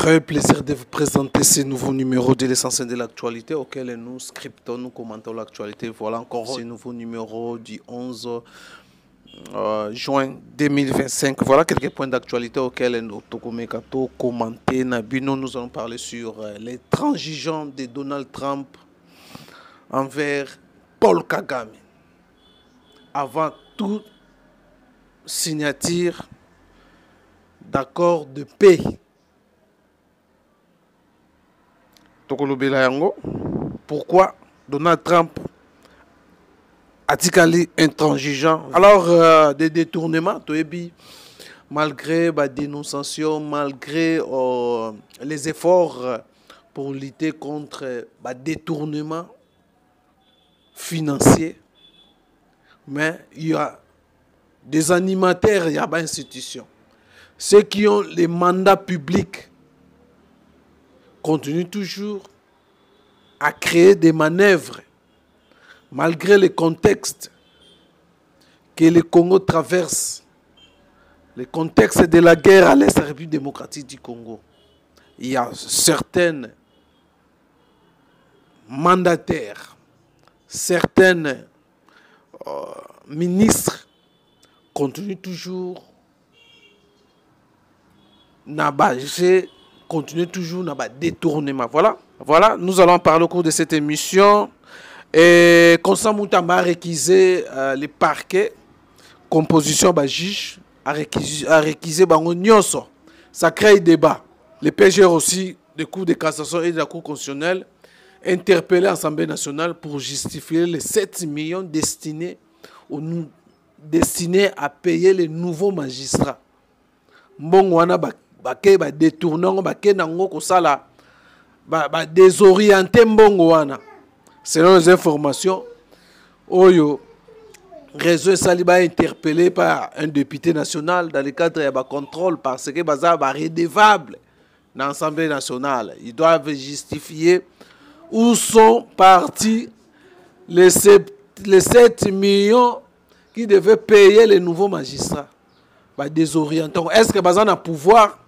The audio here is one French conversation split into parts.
Très plaisir de vous présenter ce nouveau numéro de l'essentiel de l'actualité auquel nous scriptons, nous commentons l'actualité. Voilà encore ce nouveau numéro du 11 juin 2025. Voilà quelques points d'actualité auxquels nous avons commenté. Nous allons parler sur les transigeants de Donald Trump envers Paul Kagame. Avant toute signature d'accord de paix. Pourquoi Donald Trump a-t-il intransigeant? Alors, des détournements, malgré la dénonciation, malgré les efforts pour lutter contre le détournement financier, mais il y a des animateurs, il y a des institutions. Ceux qui ont les mandats publics continuent toujours à créer des manœuvres malgré le contexte que le Congo traverse, le contexte de la guerre à l'Est de la République démocratique du Congo. Il y a certains mandataires, certains ministres continuent toujours continue toujours dans le détournement. Voilà, nous allons parler au cours de cette émission. Et Constant Moutamba a réquisé les parquets, composition juge, a réquisé Nyonso. Ça crée débat. Les PGR aussi, des cours de cassation et de la Cour constitutionnelle, interpellé l'Assemblée nationale pour justifier les 7 millions destinés à payer les nouveaux magistrats. Mbongwana détournant, désorienté mbongwana. Selon les informations, Oyo réseau Saliba est interpellé par un député national dans le cadre de contrôle parce que Baza est redevable dans l'Assemblée nationale. Ils doivent justifier où sont partis les 7 millions qui devaient payer les nouveaux magistrats. Désorientant. Est-ce que Baza a pouvoir?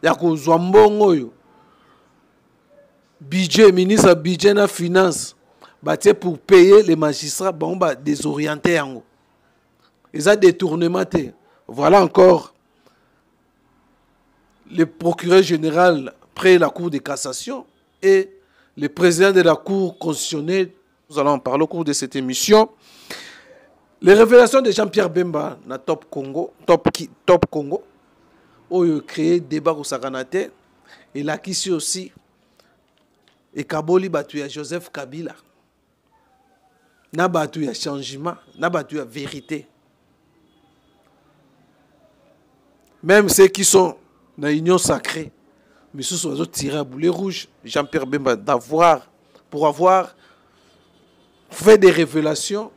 Il y a un budget, ministre budget na finance, pour payer les magistrats, désorienté. Ils ont détournement. Voilà encore le procureur général près la Cour de cassation et le président de la Cour constitutionnelle. Nous allons en parler au cours de cette émission. Les révélations de Jean-Pierre Bemba dans Top Congo, ont créé débat au Saganate et là qui aussi et Kaboli batu Joseph Kabila na batu ya changement na batu ya vérité. Même ceux qui sont dans l'union sacrée, mais ceux sont tirés à boulet rouge. Jean-Pierre Bemba pour avoir fait des révélations.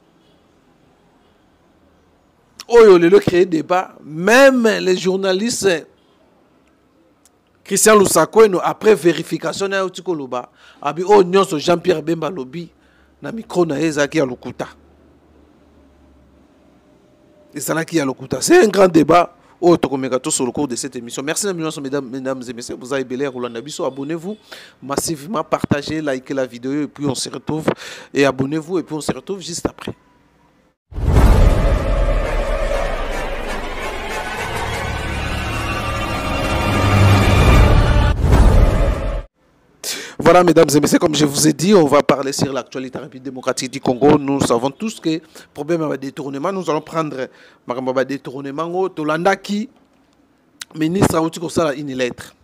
Oyo le créé débat, même les journalistes Christian Lusako après vérification na utikoloba abi nyonso Jean-Pierre Bemba lobi na micro na ezaki ya lokuta. Ezalaki ya lokuta. C'est un grand débat au tokomeka sur le cours de cette émission. Merci mesdames et messieurs, vous avez belé Roland Nabiso, abonnez-vous massivement, partagez, likez la vidéo et puis on se retrouve et abonnez-vous et puis on se retrouve juste après. Voilà, mesdames et messieurs, comme je vous ai dit, on va parler sur l'actualité République démocratique du Congo. Nous savons tous que le problème de détournement, nous allons prendre le détournement. Tolanda qui, ministre, a une lettre.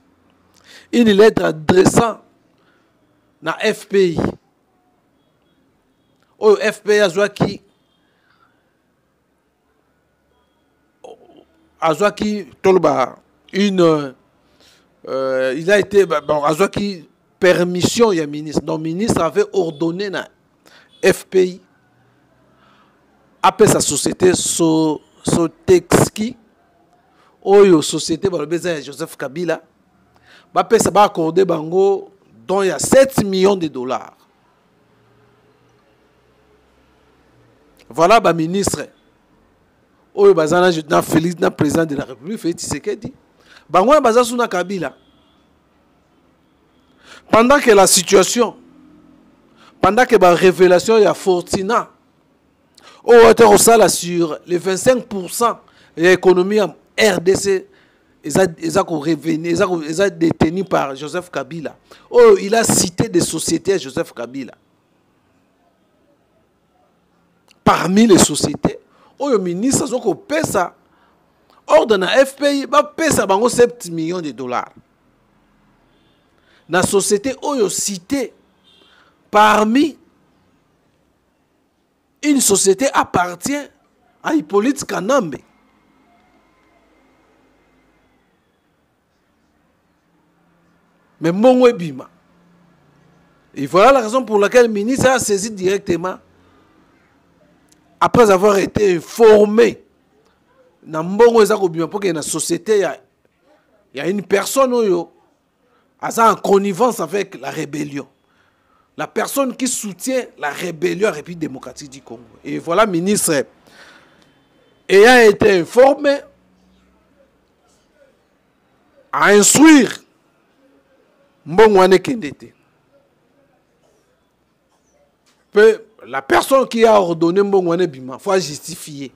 Une lettre adressant à FPI. Au FPI a qui tolba une. Il a été. Bon, a qui. Permission, il y a ministre. Donc, le ministre avait ordonné à FPI, après sa société, Sotexki, Oyo société, Joseph Kabila, après ça va accorder Bango, dont il y a 7 millions de dollars. Voilà, le ministre. Oyo Bazana, Félix, président de la République, Félix Tshisekedi. Bango, Bazasuna Kabila. pendant que la situation, pendant que la révélation il y a Fortina, au hauteur sur les 25% de l'économie en RDC, ils ont détenu par Joseph Kabila. Oh, il a cité des sociétés à Joseph Kabila. Parmi les sociétés, oh, le ministre a payé ça. Ordre na FPI, il a payé ça 7 millions de dollars. Dans la société, oh, cité parmi une société appartient à Hippolyte Kanambe. Mais Mongo Bima. Et voilà la raison pour laquelle le ministre a saisi directement, après avoir été informé, dans Mongo Bima, pour qu'il y ait une société, il y a une personne en connivence avec la rébellion. La personne qui soutient la rébellion à la République démocratique du Congo. Et voilà, le ministre, ayant été informé, à instruire Mbongwane Kendete. La personne qui a ordonné Mbongwane Bima, il faut justifier.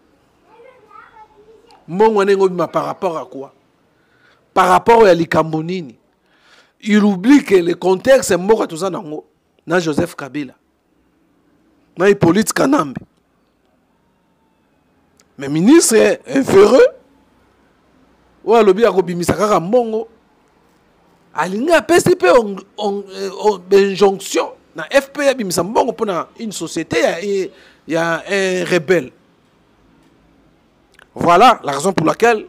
Mbongwane Bima par rapport à quoi? Par rapport à l'Ikambonini. Il oublie que le contexte est mort à tout ça dans Joseph Kabila. Dans Hippolyte Kanambe. Mais le ministre est véreux. Ou alors, il a dit que Mbongo. Il a PCP injonction. Dans FPA, il y a une société, il y a un rebelle. Voilà la raison pour laquelle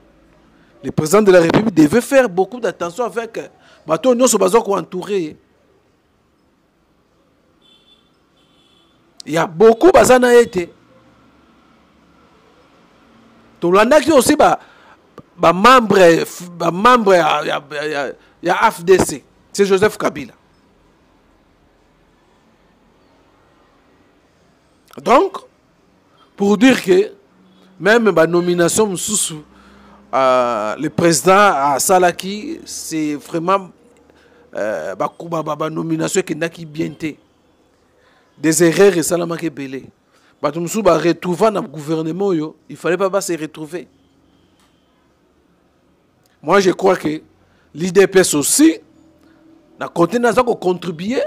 le président de la République devait faire beaucoup d'attention avec bateau nous sommes entourés. Il y a beaucoup de été. Tout le monde qui aussi membre il y a AFDC, c'est Joseph Kabila. Donc, pour dire que même la nomination sous le président à Salaki, c'est vraiment la nomination qui n'a bien été. Des erreurs et Salama qui belé. Batumsou va retrouver dans le gouvernement, il ne fallait pas se retrouver. Moi, je crois que l'IDPS aussi, na continué à contribuer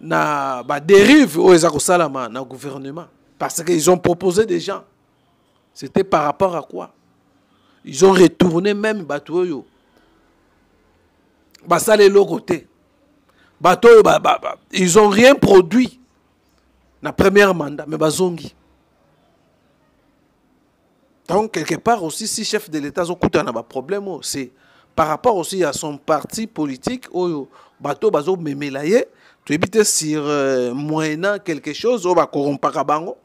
na ba dérive aux Salama dans le gouvernement. Parce qu'ils ont proposé des gens. C'était par rapport à quoi? Ils ont retourné même Batoyo. Basale l'autre côté. Batoyo, ils n'ont rien produit dans le premier mandat, mais bazongi. Donc, quelque part aussi, si chef de l'État a un problème, c'est par rapport aussi à son parti politique, où Bato Bazo Memelaye, tu évites sur moyennant quelque chose, ou corrompre Bango,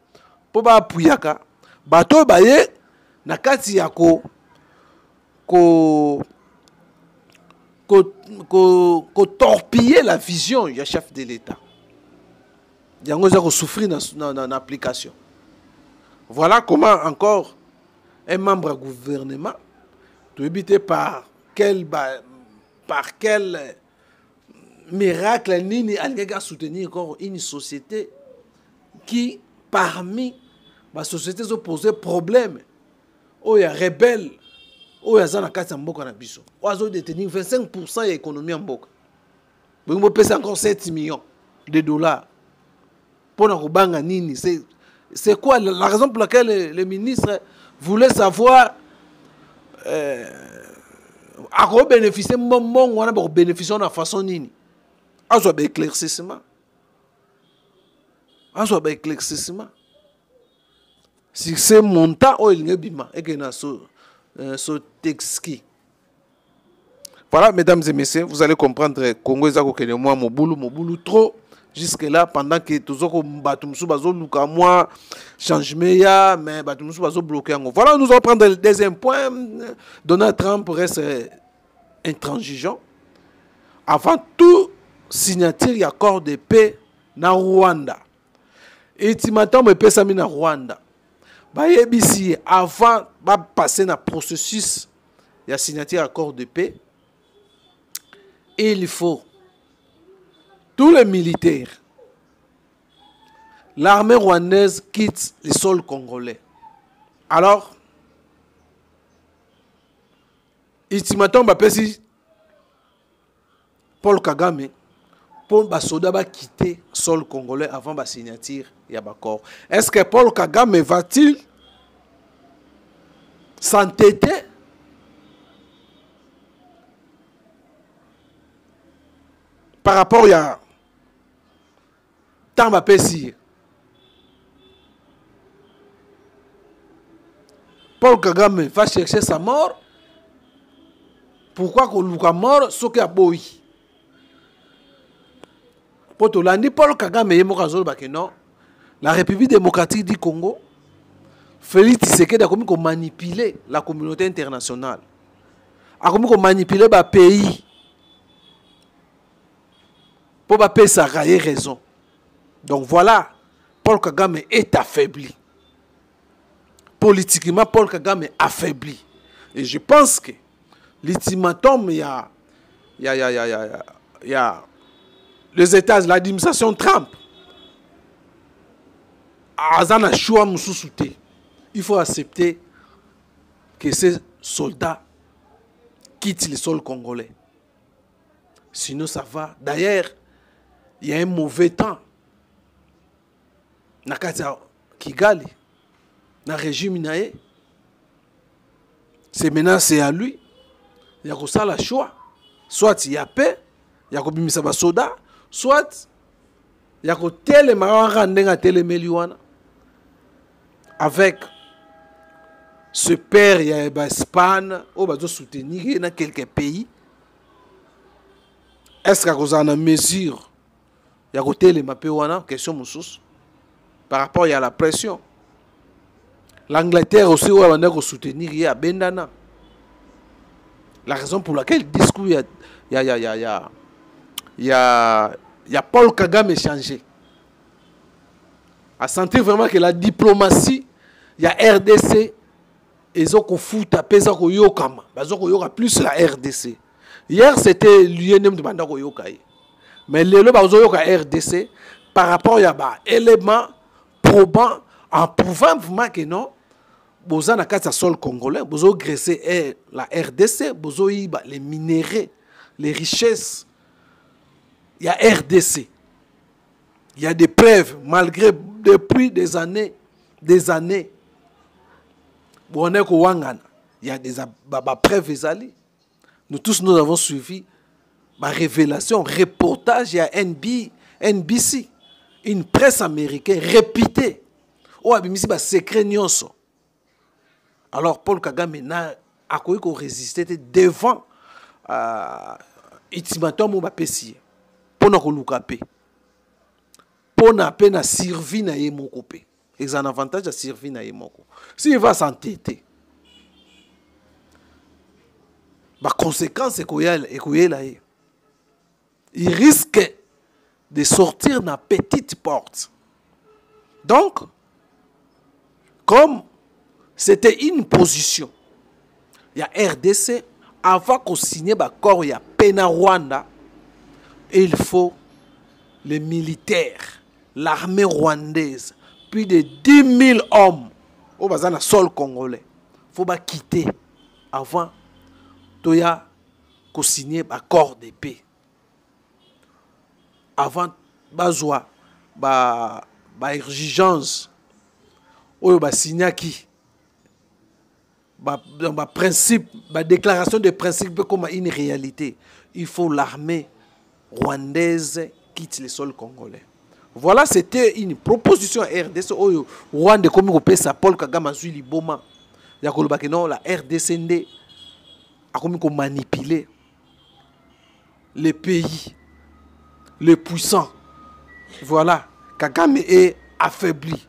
pour appuyer. Bato Baye, Nakati Yako, torpiller la vision du chef de l'État. Il y a souffrir dans l'application. Voilà comment encore un membre du gouvernement, tu éviter par quel miracle Nini a soutenir une société qui, parmi les sociétés qui ont posé problème, où il y a rebelle, où il y a Zanakati Mboka na biso, où il y a détenu 25% de l'économie en Mboka. Vous pouvez encore 7 millions de dollars. Pour nous Nini, c'est quoi la raison pour laquelle le ministre voulait savoir à quoi bénéficier on bénéficier de la façon Nini. À soit éclaircissement. À soit éclaircissement. Si c'est montant ou il y a bima et que na so texki. Voilà, mesdames et messieurs, vous allez comprendre Congo ezako kene moi mobulu trop. Jusque-là, pendant que tous les gens moi changement, mais batumsu bloqué. Voilà, nous allons prendre le deuxième point. Donald Trump reste intransigeant. Avant tout, signature d'accord de paix na Rwanda. Et tu m'attends, me paix na Rwanda. Bayebisi, avant de passer dans le processus de signature d'accord de paix, il faut tous les militaires, l'armée rwandaise quitte le sol congolais. Alors, ultimatum bapesi Paul Kagame pour les soldats va quitter le sol congolais avant la signature et l'accord. Est-ce que Paul Kagame va-t-il s'entêter par rapport à tant bapesi? Paul Kagame va chercher sa mort. Pourquoi qu'on mort ce qui a boy? Pour tout l'année, Paul Kagame est mort à non. La République démocratique du Congo, Félix Tshisekedi a commis qu'on manipuler la communauté internationale, a commis qu'on manipuler le pays pour pas payer sa raison. Donc voilà, Paul Kagame est affaibli. Politiquement, Paul Kagame est affaibli. Et je pense que l'ultimatum, il y a les États, l'administration Trump. Il faut accepter que ces soldats quittent le sol congolais. Sinon, ça va. D'ailleurs, il y a un mauvais temps. Nakata Kigali, dans le régime, c'est maintenant c'est à lui. Il y a ça le choix. Soit il y a paix, il y a bimisa ba soda, soit il y a tel marandenga tel meliwana. Avec ce père, il y a l'Espagne, on va soutenir dans quelques pays. Est-ce qu'il y a une mesure? Il y a tel mapewana, question moussous. Par rapport à la pression. L'Angleterre aussi, on va soutenir, il y a Bendana. La raison pour laquelle le discours, il y a Paul Kagame changé. À sentir vraiment que la diplomatie, il y a RDC, et ils ont fout à peser au Yokama. Ils ont plus la RDC. Hier, c'était l'UNM de Banda Yokai. Mais le RDC, par rapport à un élément probant, en prouvant vraiment que non, vous avez un sol congolais, vous avez graissé la RDC, vous avez les minéraux, les richesses. Il y a RDC. Il y a des preuves, malgré depuis des années. Il y a des preuves. Nous tous, nous avons suivi ma révélation, reportage à NBC, une presse américaine répétée. Oh, c'est un secret. Alors, Paul Kagame n'a pas résisté devant l'ultimatum ou Pessi pour nous caper. Pour na peine survie na yemoko pe. C'est un avantage à survie na yemoko. S'il va s'entêter, la conséquence est qu'il risque de sortir dans petite porte. Donc, comme c'était une position, il y a RDC, avant qu'on signe l'accord, il y a Pena Rwanda, et il faut les militaires, l'armée rwandaise, plus de 10 000 hommes au sol congolais. Il faut quitter avant de signer l'accord de paix. Avant de exigence, de signer qui principe, déclaration de principe comme une réalité. Il faut l'armée rwandaise quitte le sol congolais. Voilà, c'était une proposition RDC. Rwanda comme on peut ça Paul Kagame a suivi Liboma. Il y a que non la RDC a comme manipuler les pays, les puissants. Voilà, Kagame est affaibli.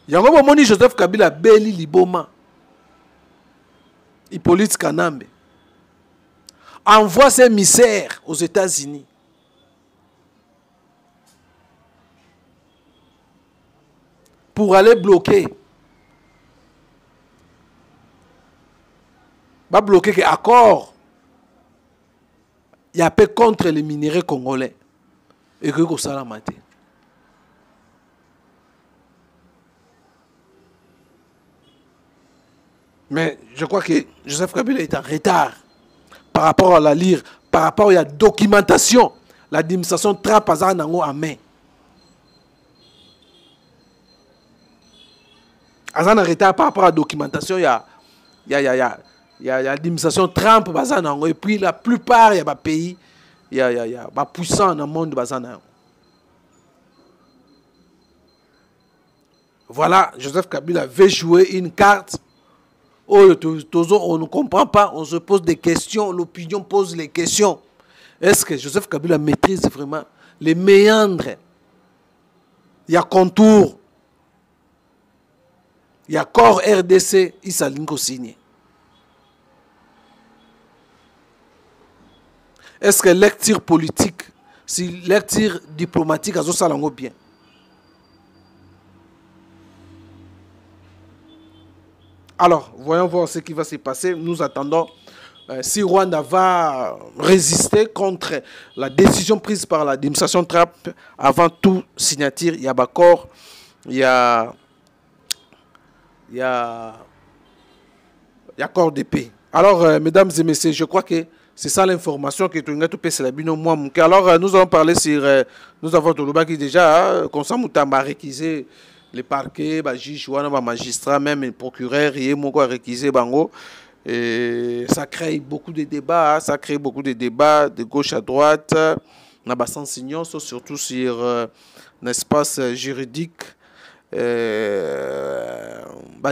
Il y a un moment Joseph Kabila Beli Liboma, Hippolyte Kanambe envoie ses émissaires aux États-Unis. Pour aller bloquer. Va bloquer l'accord. y a peu contre les minéraux congolais et que ça la maté. Mais je crois que Joseph Kabila est en retard par rapport à la lire, par rapport à la documentation. L'administration trappe à nango en main. En retard par rapport à la documentation, il y a l'administration Trump et puis la plupart il y a des pays, il y a puissants dans le monde bazana. Voilà, Joseph Kabila veut jouer une carte. Oh, on ne comprend pas, on se pose des questions, l'opinion pose les questions. Est-ce que Joseph Kabila maîtrise vraiment les méandres? Il y a contour. Il y a corps RDC, il s'aligne signé. Est-ce que lecture politique, si lecture diplomatique, a ça bien? Alors, voyons voir ce qui va se passer. Nous attendons si Rwanda va résister contre la décision prise par l'administration Trump. Avant tout signature, il y a accord, il y a accord de paix. Alors, mesdames et messieurs, je crois que c'est ça l'information que tu as tout. Alors, nous allons parler sur... nous avons Toloba qui déjà, comme ça, nous avons réquisé les parquets, les juges, les magistrats, même les procureurs, et réquisé bango. Et ça crée beaucoup de débats, de gauche à droite, dans le sens surtout sur l'espace juridique.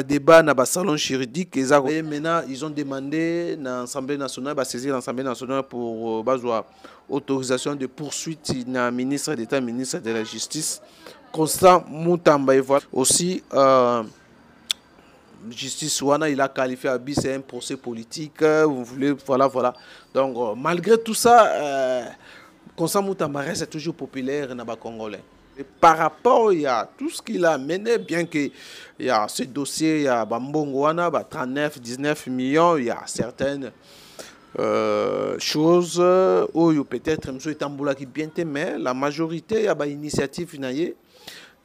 Débat dans le salon juridique. Et maintenant, ils ont demandé à l'Assemblée nationale, saisir l'Assemblée nationale pour autorisation de poursuite dans le ministre d'État, ministre de la Justice, Constant Mutamba. Aussi, justice Wana, il a qualifié à c'est un procès politique. Vous voulez, voilà. Donc, malgré tout ça, Constant Mutamba reste toujours populaire dans les Congolais. Et par rapport à tout ce qu'il a mené, bien qu'il y a ce dossier, il y a Bambongwana, 39, 19 millions, il y a certaines choses où peut-être M. qui bien mais la majorité, il y a une initiative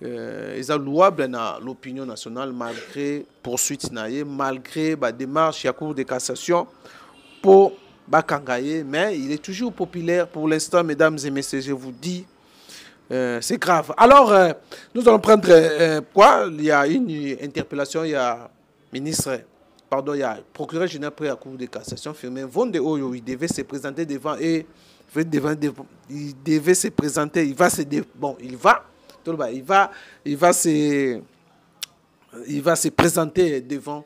ils ont louable dans l'opinion nationale malgré poursuite malgré la démarche, il y a cour de cassation pour Bakangaye, mais il est toujours populaire pour l'instant, mesdames et messieurs, je vous dis. C'est grave. Alors, nous allons prendre quoi? Il y a une interpellation, il y a ministre, pardon, il y a procureur général près à la Cour de cassation, Firmin Vonde Oyo, il devait se présenter devant et il devait se présenter, il va se présenter devant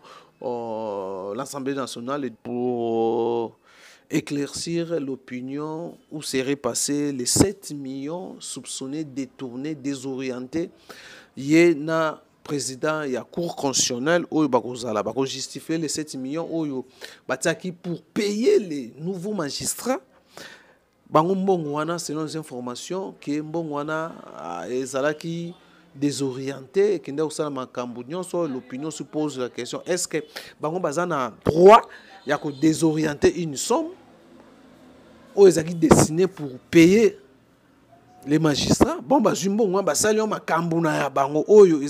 l'Assemblée nationale pour éclaircir l'opinion où seraient passés les 7 millions soupçonnés, détournés, désorientés. Il y a un président, il y a un cour constitutionnelle où il va justifier les 7 millions où pour payer les nouveaux magistrats. Selon les informations, que Mbongwana est désorienté et que l'opinion se pose la question, est-ce que Bango Bazana a droit de désorienter une somme où ils ont destiné pour payer les magistrats? Bon, ils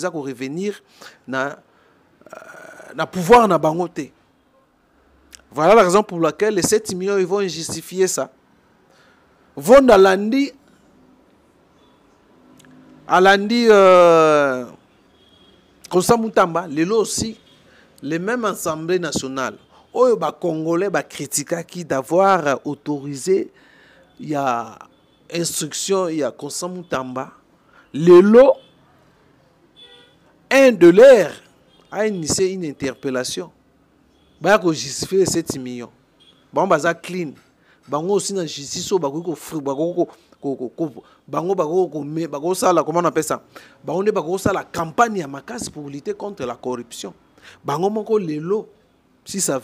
ont revenir na pouvoir na bangote. Voilà la raison pour laquelle les 7 millions ils vont justifier ça. Vont à lundi Constant Mutamba, lelo aussi les mêmes assemblées nationales. Oyo ba Congolais ba critiquer qui d'avoir autorisé il y a instruction il y a Constant Mutamba. Lelo un de l'air a initié une interpellation. Ba ko justifier les 7 millions. Bon baza clean. Bango aussi na justice o bako bango ça comment on appelle ça? Bango ça la campagne à makasi pour lutter contre la corruption. Bango moko lelo si ça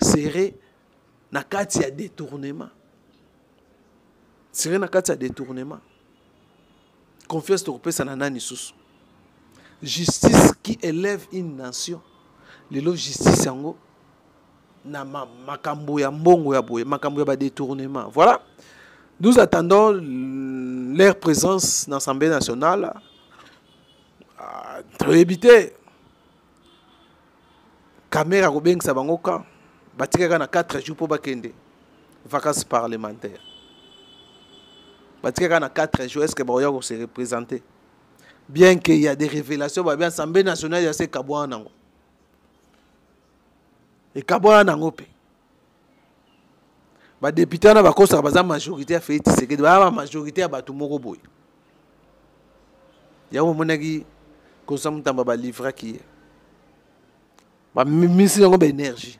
serait na kati ya détournement. Serait na kati ya détournement. Confiance to pesa na nani susu. Justice qui élève une nation. Lelo justice yango na makambo ya mbongo ya boye, makambo ya ba détournement. Voilà. Nous attendons leur présence dans l'Assemblée nationale pour éviter caméra Robeng Sabangoka batika na 4 jours pour bakende vacances parlementaires. Batika na 4 jours, est-ce que Baoya va se représenter? Bien qu'il y a des révélations, bien l'Assemblée nationale, il y a ces Kabouan Nango. Et Kabouan Nango pe. Les députés ont la majorité à faire la majorité à battre mon robot. Il y a un moment qui consomme un livre qui est. Mais c'est une énergie.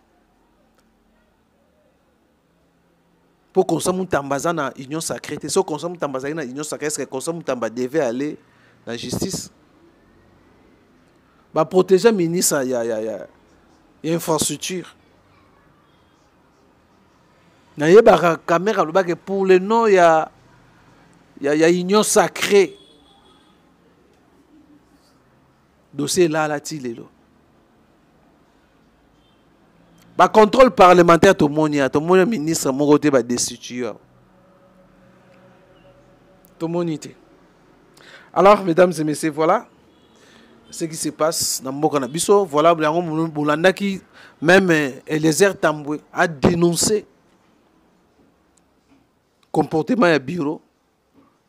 Pour consommer un union sacrée, si on consomme un union sacrée, est-ce que consomme un devait aller dans la justice? Pour protéger le ministre, il y a une infrastructure. Il y a une caméra pour le nom, il y a union sacrée. Dossier là, le contrôle parlementaire, tout le monde ministre, mon côté, va destituer. Tout le monde. Alors, mesdames et messieurs, voilà ce qui se passe dans Mboka Nabiso. Voilà, Boulanda qui, même Eliezer Tambwe, a dénoncé le comportement du bureau.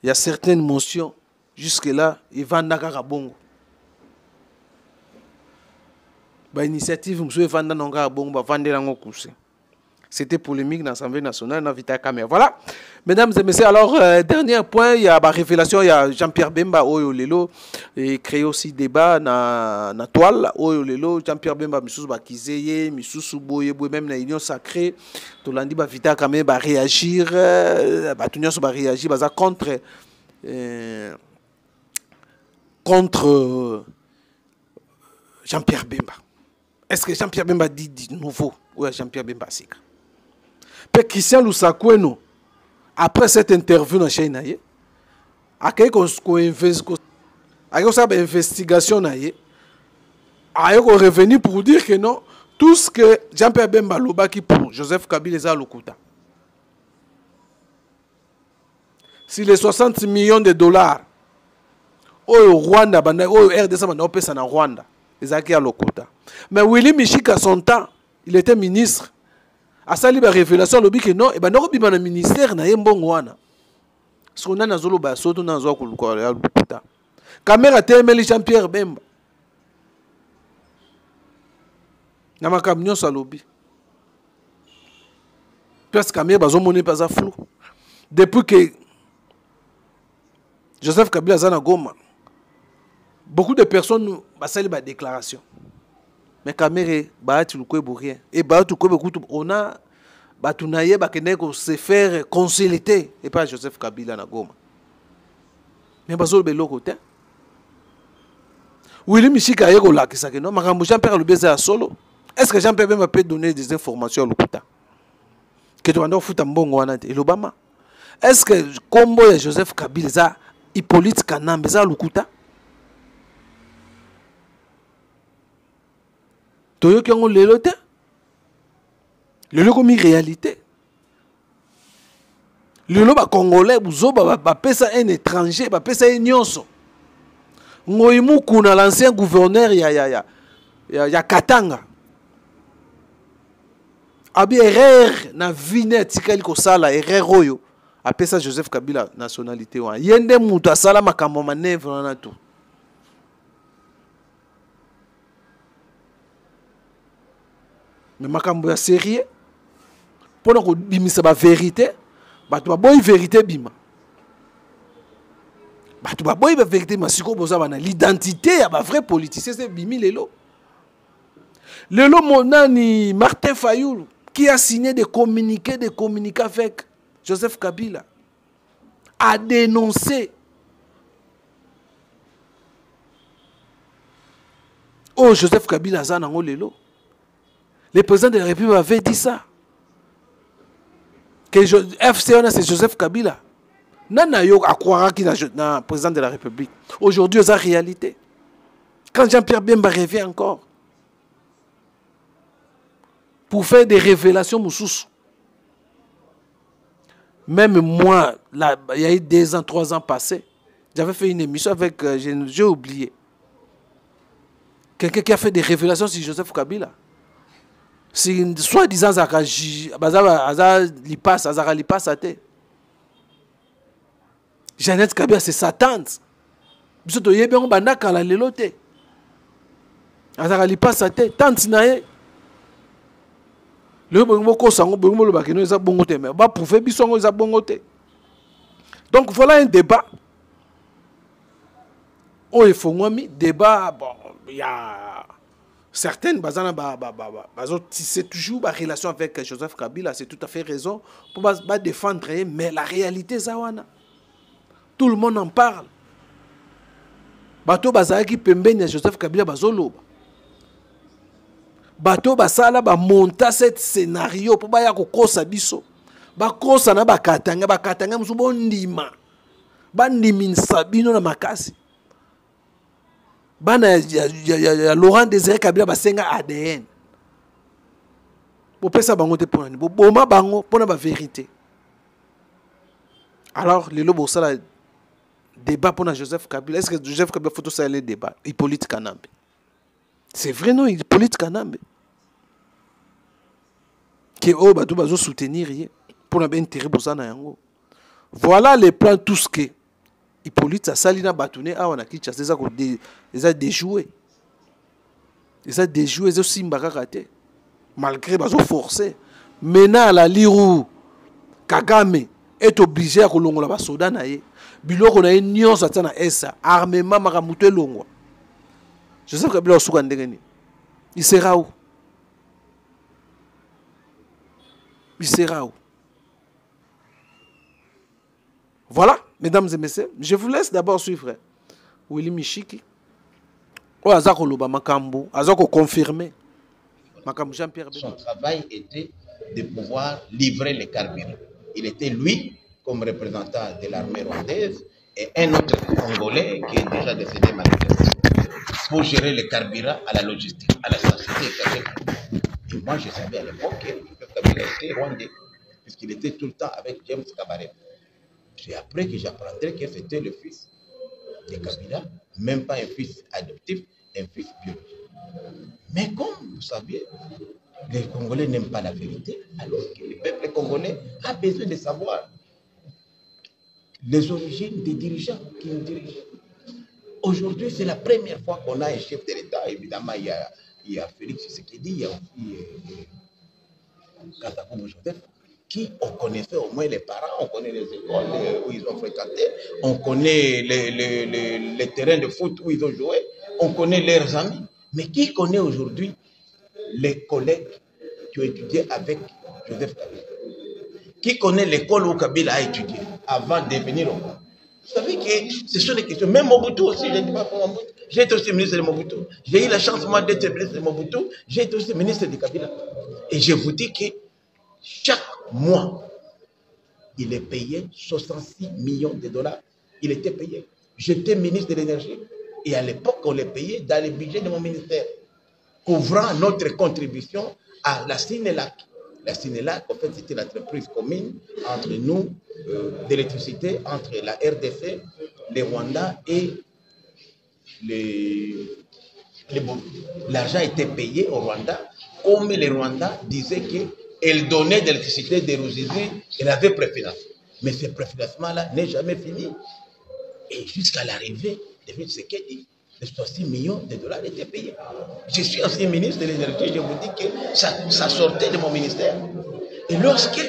Il y a certaines motions. Jusque-là, il va à Bongo. L'initiative, c'était polémique dans l'Assemblée nationale, dans Vita Caméra. Voilà, mesdames et messieurs, alors, dernier point, il y a la révélation, il y a Jean-Pierre Bemba, Oyo Lelo, et créé aussi débat dans la toile, Oyo Lelo, Jean-Pierre Bemba, Missous Bakizeye, Missous Boye, même la Union Sacrée, tout l'andi, Vita Caméra, réagir, contre Jean-Pierre Bemba. Est-ce que Jean-Pierre Bemba dit de nouveau ou Jean-Pierre Bemba Sika? Puis Christian Lusakweno, après cette interview dans Chine, a une investigation, a revenu pour dire que non, tout ce que Jean-Pierre Bemba Lobaki pour Joseph Kabila est à l'Okuta. Si les 60 millions de dollars au Rwanda, au RDC, on peut en Rwanda. À Lokota. Mais Willy Michika, son temps, il était ministre. À sa libre révélation, il a dit que non, et bien, nous avons un ministère, nous avons un ce qu'on a dans le bas, surtout dans le Lokota. Caméra Témeli Jean-Pierre Bemba. Nous avons un camion sur le lobby. Parce que Caméra n'est pas flou. Depuis que Joseph Kabila Zana Goma, beaucoup de personnes ont fait des déclarations. Mais Kamere, rien. Et on a se faire consulter. Et pas Joseph Kabila na Goma. Mais bazol belo côté. Willy Michika yego la kisake non makambo Jean-Pierre Lubeza ya solo. Est-ce que Jean-Pierre même peut donner des informations à l'Okuta? Que tu vas futa mbongo wana te Obama. Est-ce que combo ya Joseph Kabila za Hippolyte Kanambe za l'Okuta? Toyo qui ont le lote. Le logo mi réalité. Le loba congolais buzo ba pesa un étranger, ba pesa un nyonso. Ngoyimu kuna l'ancien gouverneur ya Katanga. Abi erreur na vinet tikali ko sala erreur oyo. A pesa Joseph Kabila nationalité wa. Yende mutu asala makambo manevre na tout. Mais makambo ya sérieux pour nous bimisa ba vérité batu ba boy vérité bima batu ba boy ba vérité masiko boza bana l'identité ya ba vrai politicien c'est bimi lelo monani Martin Fayulu qui a signé des communiqués avec Joseph Kabila a dénoncé Joseph Kabila zana ngo lelo. Le président de la République avait dit ça. Que FCN, c'est Joseph Kabila. Nana yo a croire qu'il est le président de la République. Aujourd'hui, c'est la réalité. Quand Jean-Pierre Bemba revient encore, pour faire des révélations moussous. Même moi, là, il y a eu 2 ans, 3 ans passés, j'avais fait une émission avec, j'ai oublié, quelqu'un qui a fait des révélations sur Joseph Kabila. Si soi-disant, Azara Lipas, Jeannette Kabila, c'est sa tante. Biso to yebe on banda kala lelo te. Azara Lipas, tante nae. Le bongo ko sango bongo lo bakino eza bongo te mais ba prouver biso ngo eza bongo te. Donc voilà un débat. Oh il faut ngomi débat bon il y a certaines bazana c'est toujours ba relation avec Joseph Kabila, c'est tout à fait raison pour ba défendre mais la réalité zawana. Tout le monde en parle. Bato bazaki pembeni Joseph Kabila bazoloba. Bato basala ba monta cet scénario pour ba ya ko kosa biso. Ba kosa na bakatanga musu bondima. Ba ndiminsa bino na makasi. Bana ya Laurent Désiré Kabila basenga ADN. Bo pesa bango te pona ni bo boma bango pona ba vérité. Alors les lobo sala débat pour Joseph Kabila. Est-ce que Joseph Kabila faut tout ça les débats? Hippolyte Kanambe. C'est vrai non, Hippolyte Kanambe. Qui oh bah tout bazo soutenir pour na ben intérêt pour ça na yango. Voilà les plans tous que Hippolyte a salina batouné a wana kicha c'est ça ko déjoué. Ils ont déjoué ils aussi mbakakate. Malgré bazo forcé. Maintenant la Lirou Kagame est obligé à kolongola ba soda na ye. Biloko na union satana esa armement makamuto elongwa. Joseph Kabila osuka ndengeni. Il sera où? Il sera où? Voilà, mesdames et messieurs, je vous laisse d'abord suivre Willy Michiki. Oh, Azako Loba Makambo, Azako confirmé. Makambo Jean-Pierre. Son travail était de pouvoir livrer les carburants. Il était lui comme représentant de l'armée rwandaise et un autre Congolais qui est déjà décédé malheureusement pour gérer les carburants à la logistique, à la société. Et moi, je savais à l'époque que Kabila était rwandais, puisqu'il était tout le temps avec James Kabarebe. C'est après que j'apprendrai que c'était le fils de Kabila, même pas un fils adoptif, un fils biologique. Mais comme vous savez, les Congolais n'aiment pas la vérité, alors que le peuple congolais a besoin de savoir les origines des dirigeants qui nous dirigent. Aujourd'hui, c'est la première fois qu'on a un chef de l'État. Évidemment, il y a Félix Tshisekedi, il y a aussi Kasavubu Joseph, qui on connaissait au moins les parents, on connaît les écoles où ils ont fréquenté, on connaît les terrains de foot où ils ont joué, on connaît leurs amis. Mais qui connaît aujourd'hui les collègues qui ont étudié avec Joseph Kabila? Qui connaît l'école où Kabila a étudié avant de venir au Rwanda? Vous savez que ce sont des questions. Même Mobutu aussi, je ne dis pas pour Mobutu. J'ai été aussi ministre de Mobutu. J'ai eu la chance, moi, d'être ministre de Mobutu. J'ai été aussi ministre de Kabila. Et je vous dis que chaque mois, il est payé 66 millions de dollars. Il était payé. J'étais ministre de l'énergie. Et à l'époque, on les payait dans le budget de mon ministère, couvrant notre contribution à la Sinelac. La Sinelac, en fait, c'était l'entreprise commune entre nous, d'électricité, entre la RDC, les Rwandais et les Burundi. L'argent était payé au Rwanda, comme les Rwandais disaient qu'elle donnait de l'électricité des Ruzizi, elle avait préfinancé. Mais ce préfinancement-là n'est jamais fini. Et jusqu'à l'arrivée de Félix Tshisekedi, les 66 millions de dollars étaient payés. Je suis ancien ministre de l'énergie, je vous dis que ça sortait de mon ministère. Et lorsque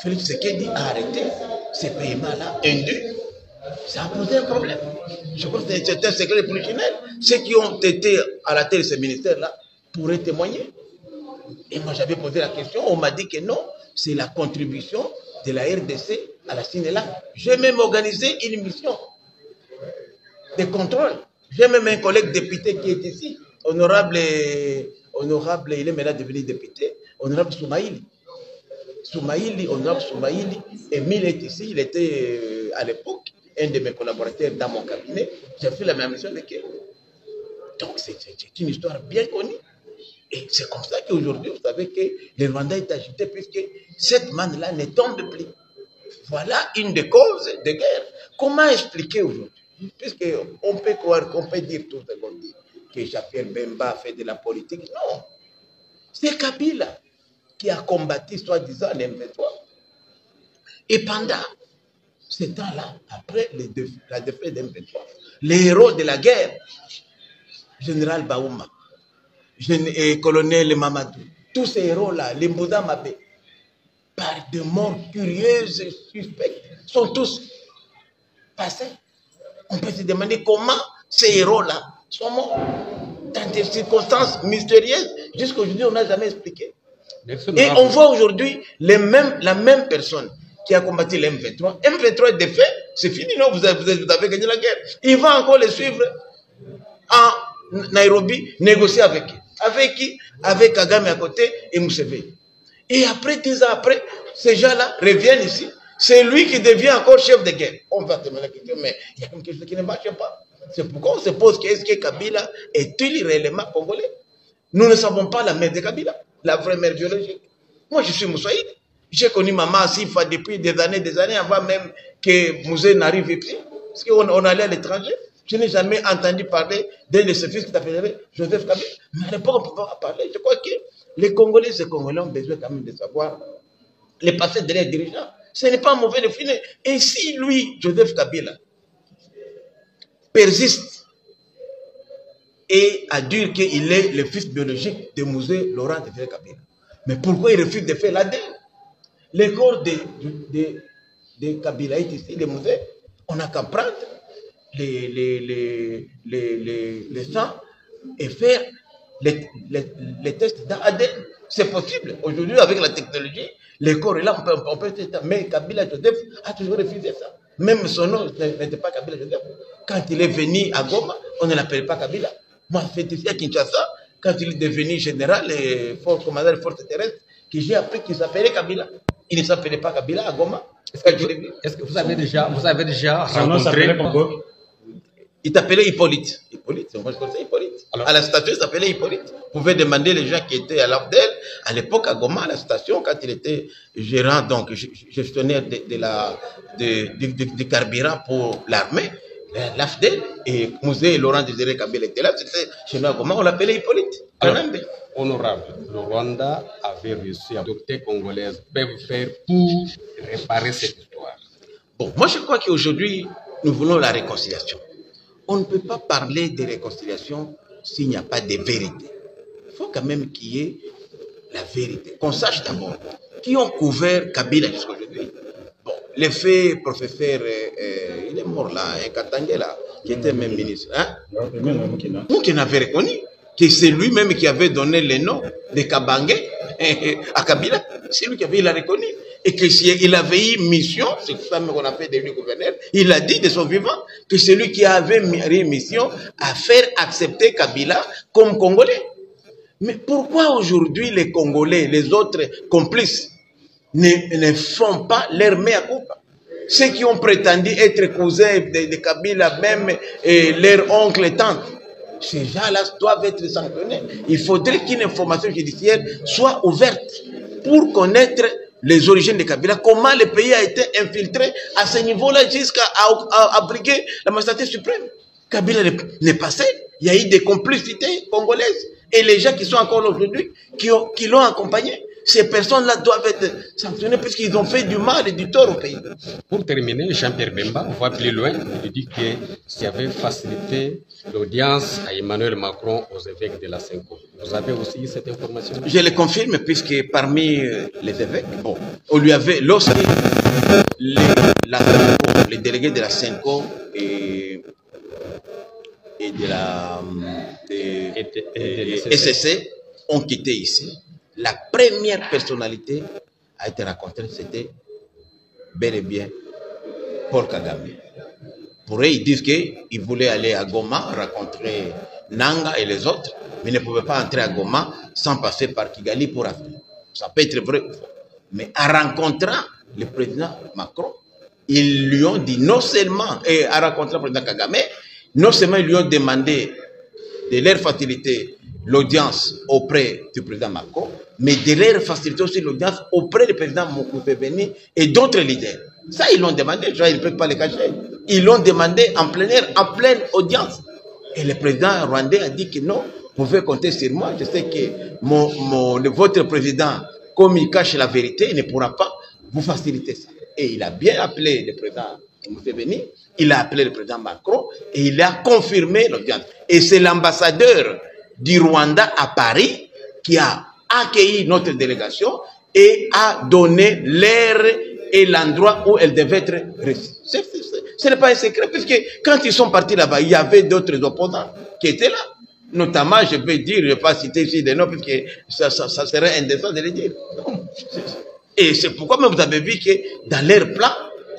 Félix Tshisekedi a arrêté ces paiements-là indus, ça a posé un problème. Je pense que c'est un secret polichinelle. Ceux qui ont été à la tête de ce ministère-là pourraient témoigner. Et moi, j'avais posé la question, on m'a dit que non, c'est la contribution de la RDC à la Sinelac. J'ai même organisé une mission de contrôle. J'ai même un collègue député qui est ici, honorable, il est maintenant devenu député, honorable Soumaïli. Honorable Soumaïli, Emile est ici, il était à l'époque un de mes collaborateurs dans mon cabinet. J'ai fait la même mission avec eux. Donc c'est une histoire bien connue. Et c'est comme ça qu'aujourd'hui, vous savez que le Rwanda est agité puisque cette manne-là ne tombe plus. Voilà une des causes de guerre. Comment expliquer aujourd'hui? Puisqu'on peut croire, qu'on peut dire tout ce qu'on dit, que Jean-Pierre Bemba fait de la politique. Non. C'est Kabila qui a combattu, soi-disant, l'M23. Et pendant ce temps-là, après la défaite d'M23, les héros de la guerre, général Baouma, colonel Mamadou, tous ces héros-là, les Mbouda Mabé, par de morts curieuses et suspectes, sont tous passés. On peut se demander comment ces héros-là sont morts dans des circonstances mystérieuses. Jusqu'à aujourd'hui, on n'a jamais expliqué. Et on voit aujourd'hui la même personne qui a combattu l'M23. M23 est défait, c'est fini, non, vous avez gagné la guerre. Il va encore les suivre en Nairobi, négocier avec qui? Avec qui? Avec Kagame à côté et Museveni. Et après, 10 ans après, ces gens-là reviennent ici. C'est lui qui devient encore chef de guerre. On va te demander la question, mais il y a quelque chose qui ne marche pas. C'est pourquoi on se pose est-ce que Kabila est-il réellement congolais? Nous ne savons pas la mère de Kabila, la vraie mère biologique. Moi, je suis Moussaïd. J'ai connu maman Sifa depuis des années avant même que Mouzé n'arrive ici. Parce qu'on allait à l'étranger. Je n'ai jamais entendu parler d'un de ses fils qui s'appellerait Joseph Kabila. Mais à l'époque, on ne peut pas parler. Je crois que les Congolais ont besoin quand même de savoir le passé de leurs dirigeants. Ce n'est pas mauvais de finir. Et si lui, Joseph Kabila, persiste et a dit qu'il est le fils biologique de Mouzé Laurent de Kabila, mais pourquoi il refuse de faire l'ADN? Les corps de Kabilaïtes ici, les Mouzé, on n'a qu'à prendre les sangs et faire les tests d'ADN. C'est possible. Aujourd'hui, avec la technologie, les corps est là, on peut tester. Mais Kabila Joseph a toujours refusé ça. Même son nom n'était pas Kabila Joseph. Quand il est venu à Goma, on ne l'appelait pas Kabila. Moi, c'est ici à Kinshasa, quand il est devenu général et commandant des forces terrestres, que j'ai appris qu'il s'appelait Kabila. Il ne s'appelait pas Kabila à Goma. Est-ce que vous avez déjà rencontré... Il s'appelait Hippolyte. Hippolyte, moi je connaissais Hippolyte. Alors, à la station, il s'appelait Hippolyte. Vous pouvez demander les gens qui étaient à l'AFDEL, à l'époque à Goma, à la station, quand il était gérant, donc gestionnaire du carburant pour l'armée, l'AFDEL, et Mouzé et Laurent Désiré Kabila étaient là, c'était chez nous à Goma, on l'appelait Hippolyte. Alors, honorable, le Rwanda avait réussi à adopter congolaises peuvent faire pour réparer cette histoire. Bon, moi je crois qu'aujourd'hui, nous voulons la réconciliation. On ne peut pas parler de réconciliation s'il n'y a pas de vérité. Il faut quand même qu'il y ait la vérité. Qu'on sache d'abord qui ont couvert Kabila jusqu'à aujourd'hui. Bon, l'effet professeur, il est mort là, un Katangé là, qui était même ministre. Hein? Moukena avait reconnu que c'est lui-même qui avait donné le nom de Kabangé à Kabila. C'est lui qui avait, il a reconnu. Et qu'il avait eu mission, c'est ça qu'on a fait de lui gouverneur, il a dit de son vivant que c'est lui qui avait eu mission à faire accepter Kabila comme Congolais. Mais pourquoi aujourd'hui les Congolais, les autres complices, ne font pas leur mea culpa? Ceux qui ont prétendu être cousins de Kabila, même et leur oncle et tante, ces gens-là doivent être sanctionnés. Il faudrait qu'une information judiciaire soit ouverte pour connaître les origines de Kabila, comment le pays a été infiltré à ce niveau-là jusqu'à abriguer la magistrature suprême. Kabila n'est pas seul. Il y a eu des complicités congolaises. Et les gens qui sont encore là aujourd'hui, qui l'ont accompagné, ces personnes-là doivent être sanctionnées puisqu'ils ont fait du mal et du tort au pays. Pour terminer, Jean-Pierre Bemba, on va plus loin. Il dit que s'il avait facilité l'audience à Emmanuel Macron aux évêques de la Senko. Vous avez aussi cette information? Je le confirme puisque parmi les évêques, bon, on lui avait, lorsque les délégués de la Senko et de la SSC ont quitté ici, la première personnalité a été rencontrée, c'était bel et bien Paul Kagame. Pour eux, ils disent qu'ils voulaient aller à Goma rencontrer Nanga et les autres, mais ils ne pouvaient pas entrer à Goma sans passer par Kigali pour arriver. Ça peut être vrai ou faux. Mais en rencontrant le président Macron, ils lui ont dit non seulement, et en rencontrant le président Kagame, non seulement ils lui ont demandé de leur faciliter l'audience auprès du président Macron, mais de leur faciliter aussi l'audience auprès du président Museveni et d'autres leaders. Ça, ils l'ont demandé, ils ne peuvent pas le cacher. Ils l'ont demandé en plein air, en pleine audience. Et le président rwandais a dit que non, vous pouvez compter sur moi. Je sais que votre président, comme il cache la vérité, il ne pourra pas vous faciliter ça. Et il a bien appelé le président Museveni, il a appelé le président Macron et il a confirmé l'audience. Et c'est l'ambassadeur du Rwanda à Paris qui a accueilli notre délégation et a donné l'heure et l'endroit où elle devait être reçue. Ce n'est pas un secret, puisque quand ils sont partis là-bas, il y avait d'autres opposants qui étaient là. Notamment, je peux dire, je ne vais pas citer ici des noms, puisque ça serait indécent de les dire. Non. Et c'est pourquoi même vous avez vu que dans leur plan,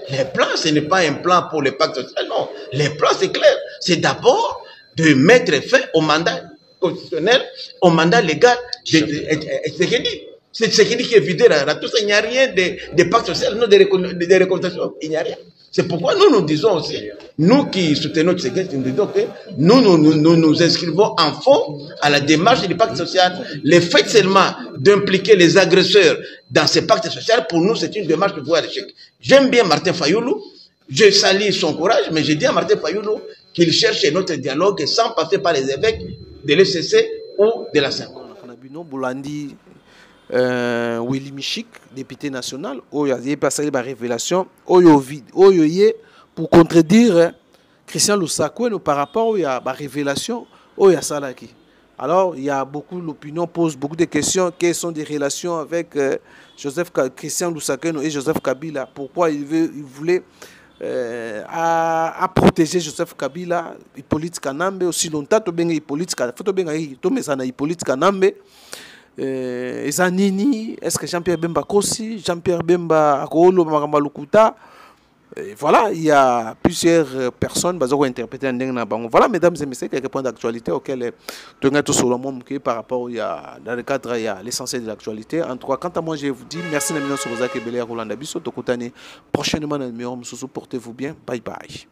les plans, ce n'est pas un plan pour le pacte social, non. Les plans, c'est clair. C'est d'abord de mettre fin au mandat constitutionnel, au mandat légal de Tshisekedi. C'est Tshisekedi qui est vidé là. Tout ça, il n'y a rien de pacte social, non, de réconciliation. Il n'y a rien. C'est pourquoi nous disons aussi, nous qui soutenons Tshisekedi, nous disons que nous inscrivons en fond à la démarche du pacte social. Le fait seulement d'impliquer les agresseurs dans ce pacte social, pour nous, c'est une démarche de voie à l'échec. J'aime bien Martin Fayoulou, je salue son courage, mais je dis à Martin Fayoulou qu'il cherche notre dialogue sans passer par les évêques de l'ECC ou de la Cinco. Willy Michik, député national, il a passé la révélation, pour contredire Christian Lusako par rapport à la révélation, il y a Salaki. Alors, il y a beaucoup, l'opinion pose beaucoup de questions. Quelles sont des relations avec Christian Lusako et Joseph Kabila? Pourquoi il voulait à protéger Joseph Kabila, Hippolyte Kanambe, aussi longtemps, Hippolyte Kanambe. Est-ce que Jean-Pierre Bemba Kossi, Jean-Pierre Bemba Akolo Makambalukuta? Voilà, il y a plusieurs personnes qui ont interprété un dingue. Voilà, mesdames et messieurs, quelques points d'actualité auxquels nous avons sur le monde par rapport dans le cadre de l'essentiel de l'actualité. En tout cas, quant à moi, je vous dis merci, Namina Souzak et Béléa Roland Abisso. Prochainement, portez-vous bien. Bye bye.